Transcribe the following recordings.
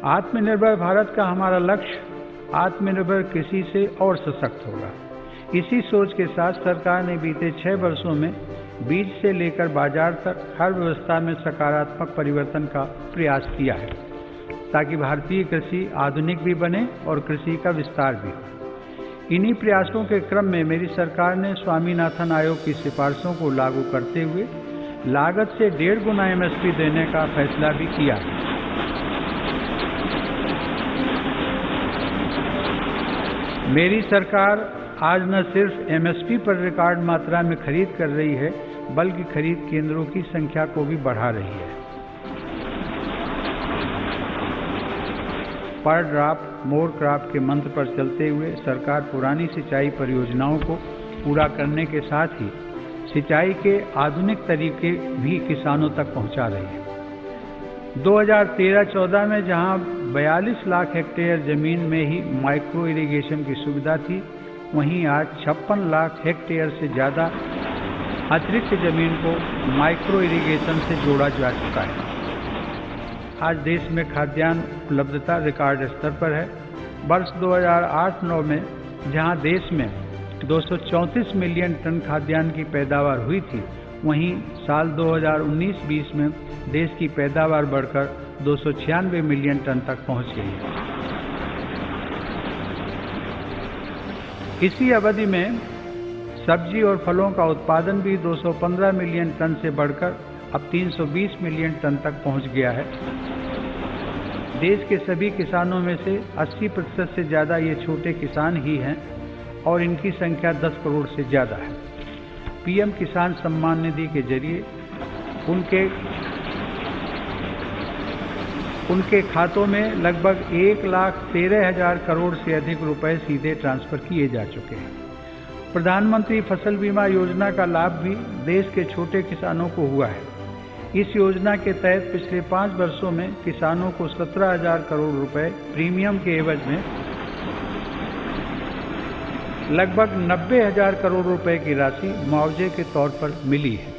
आत्मनिर्भर भारत का हमारा लक्ष्य आत्मनिर्भर कृषि से और सशक्त होगा। इसी सोच के साथ सरकार ने बीते 6 वर्षों में बीज से लेकर बाजार तक हर व्यवस्था में सकारात्मक परिवर्तन का प्रयास किया है, ताकि भारतीय कृषि आधुनिक भी बने और कृषि का विस्तार भी हो। इन्हीं प्रयासों के क्रम में मेरी सरकार ने स्वामीनाथन आयोग की सिफारिशों को लागू करते हुए लागत से 1.5 गुना MSP देने का फैसला भी किया है। मेरी सरकार आज न सिर्फ MSP पर रिकॉर्ड मात्रा में खरीद कर रही है, बल्कि खरीद केंद्रों की संख्या को भी बढ़ा रही है। पर ड्रॉप मोर क्रॉप के मंत्र पर चलते हुए सरकार पुरानी सिंचाई परियोजनाओं को पूरा करने के साथ ही सिंचाई के आधुनिक तरीके भी किसानों तक पहुंचा रही है। 2013-14 में जहां 42 लाख हेक्टेयर जमीन में ही माइक्रो इरिगेशन की सुविधा थी, वहीं आज 56 लाख हेक्टेयर से ज़्यादा अतिरिक्त जमीन को माइक्रो इरिगेशन से जोड़ा जा चुका है। आज देश में खाद्यान्न उपलब्धता रिकॉर्ड स्तर पर है। वर्ष 2008-9 में जहां देश में 234 मिलियन टन खाद्यान्न की पैदावार हुई थी, वहीं साल 2019-20 में देश की पैदावार बढ़कर 296 मिलियन टन तक पहुंच गई है। इसी अवधि में सब्जी और फलों का उत्पादन भी 215 मिलियन टन से बढ़कर अब 320 मिलियन टन तक पहुंच गया है। देश के सभी किसानों में से 80% से ज़्यादा ये छोटे किसान ही हैं और इनकी संख्या 10 करोड़ से ज़्यादा है। PM किसान सम्मान निधि के जरिए उनके खातों में लगभग 1,13,000 करोड़ से अधिक रुपए सीधे ट्रांसफर किए जा चुके हैं। प्रधानमंत्री फसल बीमा योजना का लाभ भी देश के छोटे किसानों को हुआ है। इस योजना के तहत पिछले 5 वर्षों में किसानों को 17,000 करोड़ रुपए प्रीमियम के एवज में लगभग 90,000 करोड़ रुपए की राशि मुआवजे के तौर पर मिली है।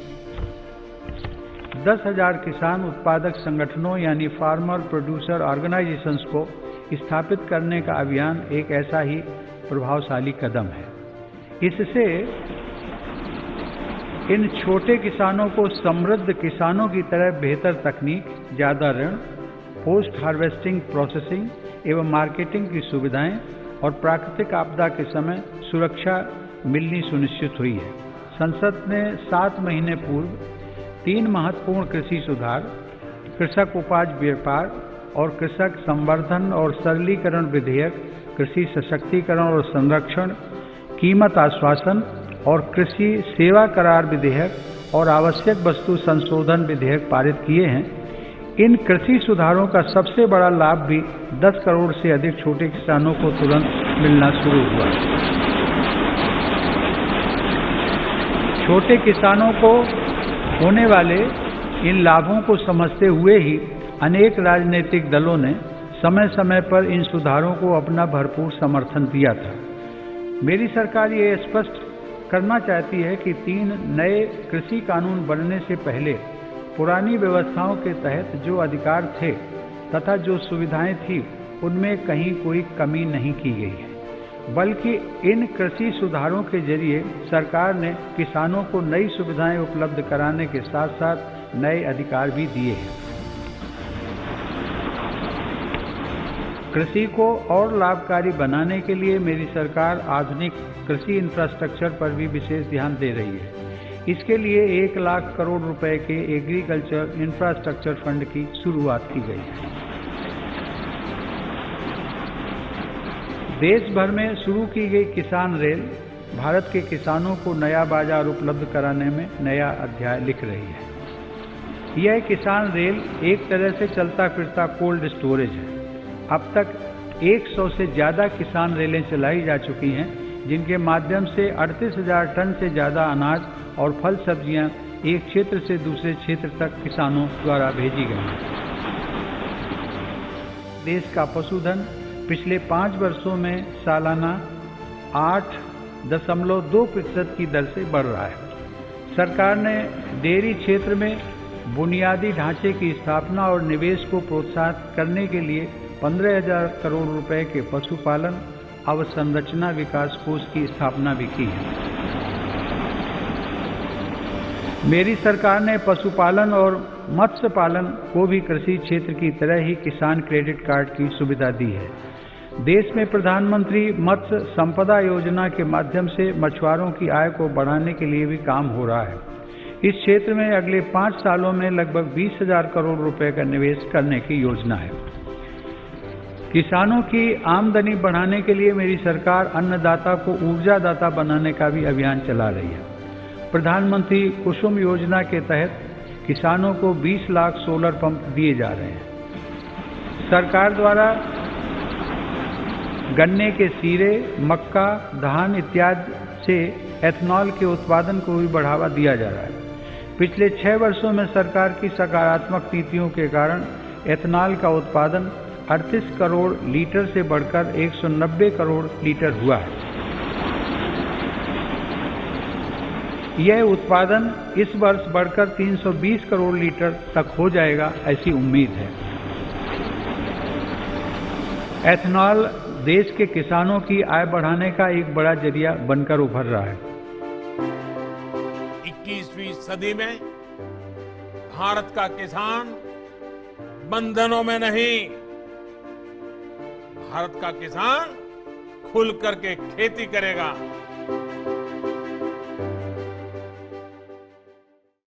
10,000 किसान उत्पादक संगठनों यानी फार्मर प्रोड्यूसर ऑर्गेनाइजेशंस को स्थापित करने का अभियान एक ऐसा ही प्रभावशाली कदम है। इससे इन छोटे किसानों को समृद्ध किसानों की तरह बेहतर तकनीक, ज़्यादा ऋण, पोस्ट हार्वेस्टिंग प्रोसेसिंग एवं मार्केटिंग की सुविधाएं और प्राकृतिक आपदा के समय सुरक्षा मिलनी सुनिश्चित हुई है। संसद ने 7 महीने पूर्व 3 महत्वपूर्ण कृषि सुधार, कृषक उपज व्यापार और कृषक संवर्धन और सरलीकरण विधेयक, कृषि सशक्तिकरण और संरक्षण, कीमत आश्वासन और कृषि सेवा करार विधेयक और आवश्यक वस्तु संशोधन विधेयक पारित किए हैं। इन कृषि सुधारों का सबसे बड़ा लाभ भी 10 करोड़ से अधिक छोटे किसानों को तुरंत मिलना शुरू हुआ। छोटे किसानों को होने वाले इन लाभों को समझते हुए ही अनेक राजनीतिक दलों ने समय समय पर इन सुधारों को अपना भरपूर समर्थन दिया था। मेरी सरकार ये स्पष्ट करना चाहती है कि 3 नए कृषि कानून बनने से पहले पुरानी व्यवस्थाओं के तहत जो अधिकार थे तथा जो सुविधाएं थी, उनमें कहीं कोई कमी नहीं की गई है, बल्कि इन कृषि सुधारों के जरिए सरकार ने किसानों को नई सुविधाएं उपलब्ध कराने के साथ साथ नए अधिकार भी दिए हैं। कृषि को और लाभकारी बनाने के लिए मेरी सरकार आधुनिक कृषि इंफ्रास्ट्रक्चर पर भी विशेष ध्यान दे रही है। इसके लिए 1 लाख करोड़ रुपए के एग्रीकल्चर इंफ्रास्ट्रक्चर फंड की शुरुआत की गई है। देश भर में शुरू की गई किसान रेल भारत के किसानों को नया बाजार उपलब्ध कराने में नया अध्याय लिख रही है। यह किसान रेल एक तरह से चलता फिरता कोल्ड स्टोरेज है। अब तक 100 से ज़्यादा किसान रेलें चलाई जा चुकी हैं, जिनके माध्यम से 38,000 टन से ज़्यादा अनाज और फल सब्जियां एक क्षेत्र से दूसरे क्षेत्र तक किसानों द्वारा भेजी गई हैं। देश का पशुधन पिछले 5 वर्षों में सालाना 8.2% की दर से बढ़ रहा है। सरकार ने डेयरी क्षेत्र में बुनियादी ढांचे की स्थापना और निवेश को प्रोत्साहित करने के लिए 15,000 करोड़ रुपए के पशुपालन अवसंरचना विकास कोष की स्थापना भी की है। मेरी सरकार ने पशुपालन और मत्स्य पालन को भी कृषि क्षेत्र की तरह ही किसान क्रेडिट कार्ड की सुविधा दी है। देश में प्रधानमंत्री मत्स्य संपदा योजना के माध्यम से मछुआरों की आय को बढ़ाने के लिए भी काम हो रहा है। इस क्षेत्र में अगले 5 सालों में लगभग 20,000 करोड़ रुपए का निवेश करने की योजना है। किसानों की आमदनी बढ़ाने के लिए मेरी सरकार अन्नदाता को ऊर्जादाता बनाने का भी अभियान चला रही है। प्रधानमंत्री कुसुम योजना के तहत किसानों को 20 लाख सोलर पंप दिए जा रहे हैं। सरकार द्वारा गन्ने के सीरे, मक्का, धान इत्यादि से एथेनॉल के उत्पादन को भी बढ़ावा दिया जा रहा है। पिछले 6 वर्षों में सरकार की सकारात्मक नीतियों के कारण एथेनॉल का उत्पादन 38 करोड़ लीटर से बढ़कर 190 करोड़ लीटर हुआ है। यह उत्पादन इस वर्ष बढ़कर 320 करोड़ लीटर तक हो जाएगा, ऐसी उम्मीद है। एथेनॉल देश के किसानों की आय बढ़ाने का एक बड़ा जरिया बनकर उभर रहा है। 21वीं सदी में भारत का किसान बंधनों में नहीं, भारत का किसान खुल करके खेती करेगा,